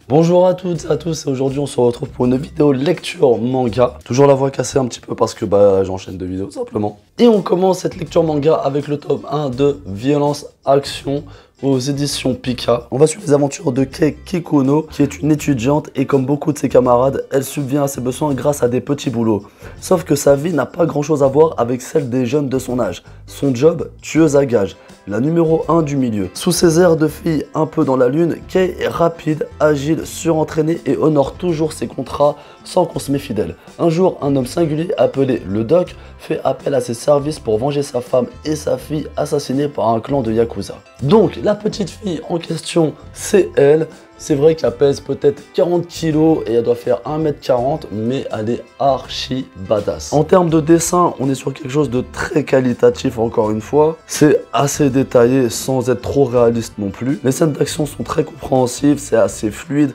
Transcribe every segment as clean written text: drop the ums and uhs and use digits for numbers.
Bonjour à toutes et à tous, et aujourd'hui on se retrouve pour une vidéo lecture manga. Toujours la voix cassée un petit peu parce que j'enchaîne deux vidéos simplement. Et on commence cette lecture manga avec le tome 1 de Violence Action aux éditions Pika. On va suivre les aventures de Kei Kikuno, qui est une étudiante et comme beaucoup de ses camarades, elle subvient à ses besoins grâce à des petits boulots. Sauf que sa vie n'a pas grand chose à voir avec celle des jeunes de son âge. Son job, tueuse à gages, la numéro 1 du milieu. Sous ses airs de fille un peu dans la lune, Kei est rapide, agile, surentraînée et honore toujours ses contrats sans qu'on se méfie d'elle. Un jour, un homme singulier appelé le Doc fait appel à ses services pour venger sa femme et sa fille assassinées par un clan de Yakuza. Donc la petite fille en question, c'est elle. C'est vrai qu'elle pèse peut-être 40 kilos et elle doit faire 1m40, mais elle est archi badass. En termes de dessin, on est sur quelque chose de très qualitatif encore une fois. C'est assez détaillé sans être trop réaliste non plus. Les scènes d'action sont très compréhensives, c'est assez fluide,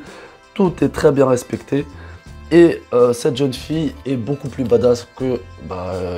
tout est très bien respecté. Et cette jeune fille est beaucoup plus badass que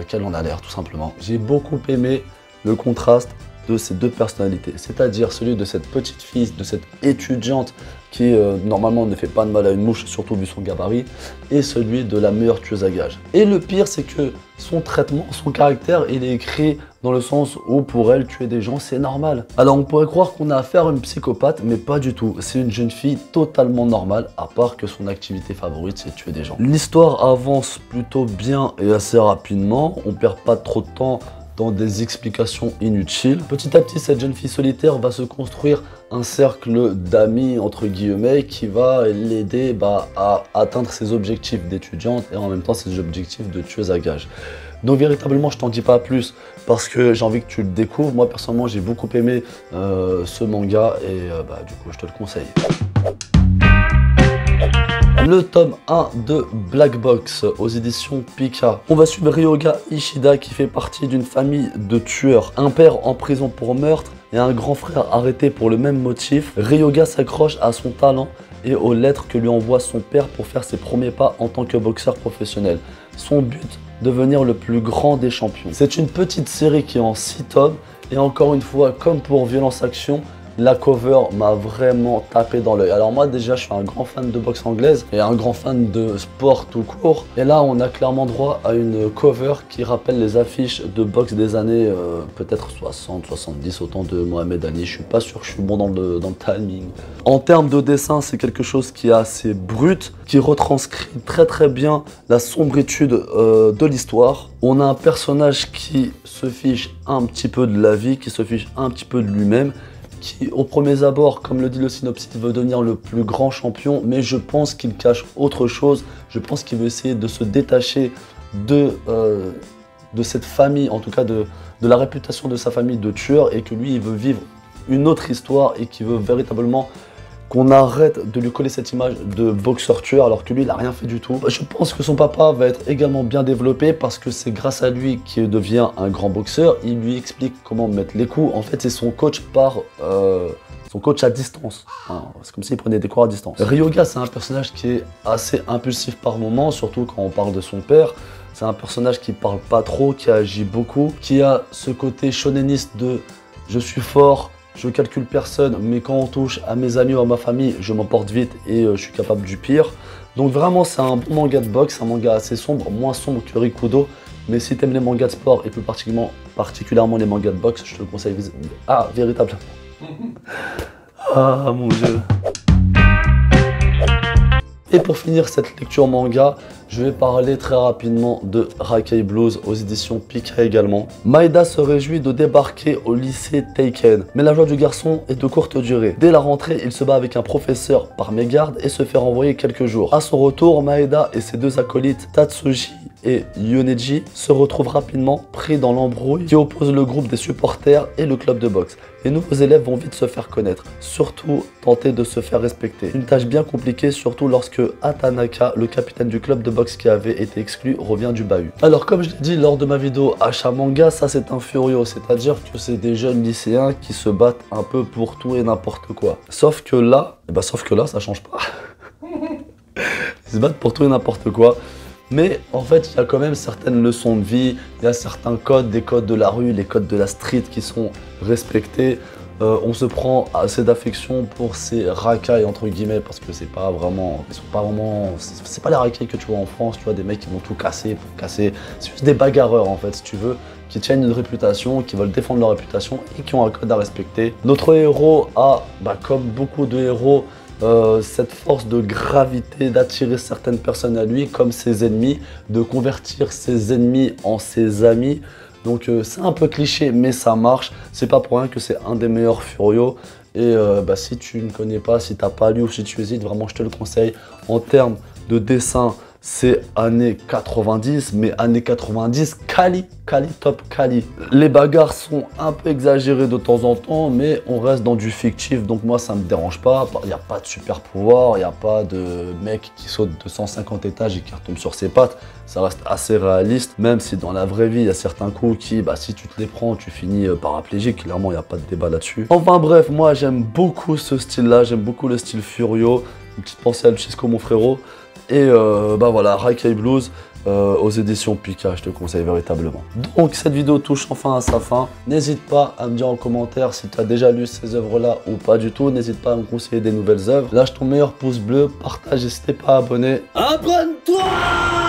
qu'elle en a l'air tout simplement. J'ai beaucoup aimé le contraste de ces deux personnalités, c'est-à-dire celui de cette petite fille, de cette étudiante qui normalement ne fait pas de mal à une mouche, surtout vu son gabarit, et celui de la meilleure tueuse à gages. Et le pire, c'est que son traitement, son caractère, il est écrit dans le sens où pour elle, tuer des gens, c'est normal. Alors on pourrait croire qu'on a affaire à une psychopathe, mais pas du tout. C'est une jeune fille totalement normale, à part que son activité favorite, c'est tuer des gens. L'histoire avance plutôt bien et assez rapidement, on perd pas trop de temps dans des explications inutiles. Petit à petit, cette jeune fille solitaire va se construire un cercle d'amis, entre guillemets, qui va l'aider à atteindre ses objectifs d'étudiante et en même temps ses objectifs de tueuse à gages. Donc véritablement, je t'en dis pas plus parce que j'ai envie que tu le découvres. Moi, personnellement, j'ai beaucoup aimé ce manga et du coup, je te le conseille. Le tome 1 de Black Box aux éditions Pika. On va suivre Ryoga Ishida qui fait partie d'une famille de tueurs. Un père en prison pour meurtre et un grand frère arrêté pour le même motif. Ryoga s'accroche à son talent et aux lettres que lui envoie son père pour faire ses premiers pas en tant que boxeur professionnel. Son but, devenir le plus grand des champions. C'est une petite série qui est en 6 tomes et encore une fois, comme pour Violence Action, la cover m'a vraiment tapé dans l'œil. Alors moi déjà je suis un grand fan de boxe anglaise et un grand fan de sport tout court. Et là on a clairement droit à une cover qui rappelle les affiches de boxe des années peut-être 60, 70 au temps de Mohamed Ali. Je suis pas sûr que je suis bon dans le timing. En termes de dessin, c'est quelque chose qui est assez brut, qui retranscrit très bien la sombritude de l'histoire. On a un personnage qui se fiche un petit peu de la vie, qui se fiche un petit peu de lui-même, qui au premier abord, comme le dit le synopsis, veut devenir le plus grand champion, mais je pense qu'il cache autre chose. Je pense qu'il veut essayer de se détacher de cette famille, en tout cas de la réputation de sa famille de tueur, et que lui, il veut vivre une autre histoire et qu'il veut véritablement qu'on arrête de lui coller cette image de boxeur-tueur alors que lui, il n'a rien fait du tout. Je pense que son papa va être également bien développé parce que c'est grâce à lui qu'il devient un grand boxeur. Il lui explique comment mettre les coups. En fait, c'est son coach son coach à distance. Hein, c'est comme s'il prenait des cours à distance. Ryoga, c'est un personnage qui est assez impulsif par moments, surtout quand on parle de son père. C'est un personnage qui parle pas trop, qui agit beaucoup, qui a ce côté shoneniste de « je suis fort ». Je calcule personne, mais quand on touche à mes amis ou à ma famille, je m'emporte vite et je suis capable du pire. Donc vraiment, c'est un bon manga de boxe, un manga assez sombre, moins sombre que Rikudo. Mais si tu aimes les mangas de sport et plus particulièrement les mangas de boxe, je te le conseille véritablement. Ah mon dieu. Et pour finir cette lecture manga, je vais parler très rapidement de Raikei Blues aux éditions Pika également. Maeda se réjouit de débarquer au lycée Teiken, mais la joie du garçon est de courte durée. Dès la rentrée, il se bat avec un professeur par mégarde et se fait renvoyer quelques jours. À son retour, Maeda et ses deux acolytes Tatsuji et Yoneji se retrouvent rapidement pris dans l'embrouille qui oppose le groupe des supporters et le club de boxe. Les nouveaux élèves vont vite se faire connaître, surtout tenter de se faire respecter. Une tâche bien compliquée, surtout lorsque Hatanaka, le capitaine du club de boxe qui avait été exclu, revient du bahut. Alors comme je l'ai dit lors de ma vidéo Achat Manga, ça c'est un furio, c'est-à-dire que c'est des jeunes lycéens qui se battent un peu pour tout et n'importe quoi. Sauf que là, ça change pas. Ils se battent pour tout et n'importe quoi. Mais en fait, il y a quand même certaines leçons de vie, il y a certains codes, des codes de la rue, les codes de la street qui sont respectés. On se prend assez d'affection pour ces racailles entre guillemets parce que c'est pas vraiment, c'est pas les racailles que tu vois en France, tu vois des mecs qui vont tout casser pour casser, c'est juste des bagarreurs en fait si tu veux, qui tiennent une réputation, qui veulent défendre leur réputation et qui ont un code à respecter. Notre héros a, comme beaucoup de héros, cette force de gravité, d'attirer certaines personnes à lui comme ses ennemis, de convertir ses ennemis en ses amis. Donc c'est un peu cliché mais ça marche, c'est pas pour rien que c'est un des meilleurs Furio. Et si tu ne connais pas, si t'as pas lu ou si tu hésites, vraiment je te le conseille. En termes de dessin, c'est années 90, mais années 90, top quali. Les bagarres sont un peu exagérées de temps en temps, mais on reste dans du fictif, donc moi ça me dérange pas. Il n'y a pas de super pouvoir, il n'y a pas de mec qui saute de 150 étages et qui retombe sur ses pattes. Ça reste assez réaliste, même si dans la vraie vie, il y a certains coups qui, si tu te les prends, tu finis paraplégique. Clairement, il n'y a pas de débat là-dessus. Enfin bref, moi j'aime beaucoup ce style-là, j'aime beaucoup le style Furio. Une petite pensée à Lucisco, mon frérot. Et voilà, Rakai Blues aux éditions Pika, je te conseille véritablement. Donc cette vidéo touche enfin à sa fin. N'hésite pas à me dire en commentaire si tu as déjà lu ces œuvres-là ou pas du tout. N'hésite pas à me conseiller des nouvelles œuvres. Lâche ton meilleur pouce bleu, partage, n'hésite pas à abonner. Abonne-toi!